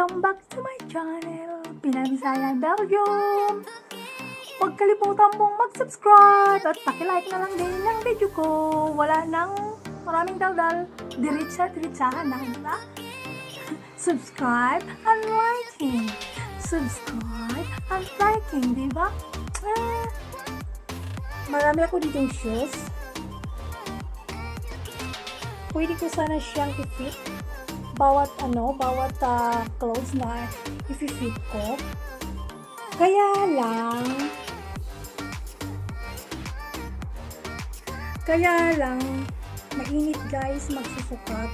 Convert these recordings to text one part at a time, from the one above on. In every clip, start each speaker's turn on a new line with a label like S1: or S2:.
S1: Welcome back to my channel, Pinay-Bisaya Belgium. Huwag kalimutan mong mag-subscribe at pakilike na lang din ng video ko. Wala nang maraming daldal, diretsa-diretsahan na, diba? Subscribe and liking. Subscribe and liking, diba? Marami ako ditong shoes. Pwede ko sana siyang i-fit. Bawat clothes na i-fit ko. Kaya lang, mainit guys, magsusukat.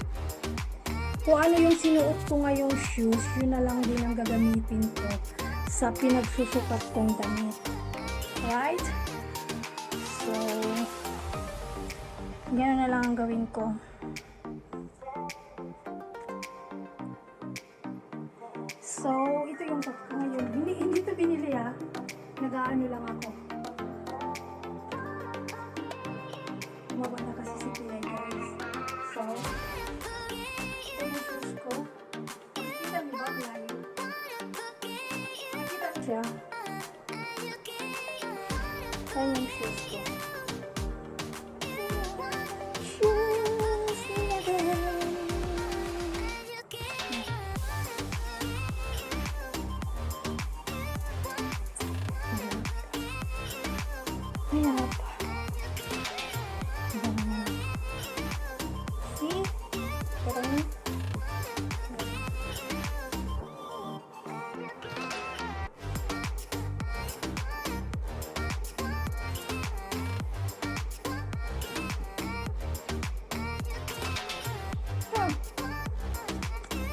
S1: Kung ano yung sinuot ko ngayong shoes, yun na lang din ang gagamitin ko sa pinagsusukat kong damit. Right? So, gano'n na lang ang gawin ko. So, ito yung top ko ngayon. Hindi ito binili Nag-aano lang ako. Bumaba na kasi si Pinay guys. So, ito yung shoes ko. Nakikita niyo ba? Nakikita niyo siya? Ito yung shoes ko. Ayan. See? Parang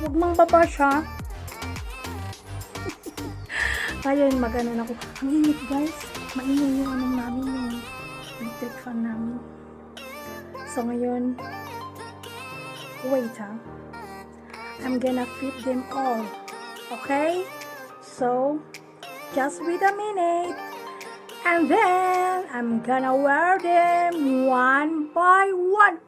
S1: huwag mang babash ha. Ayun, magano na ako. Ang init guys. Maingay yung anong namin, yung electric fan namin. So ngayon, wait I'm gonna fit them all. Okay? So, just wait a minute. And then, I'm gonna wear them one by one.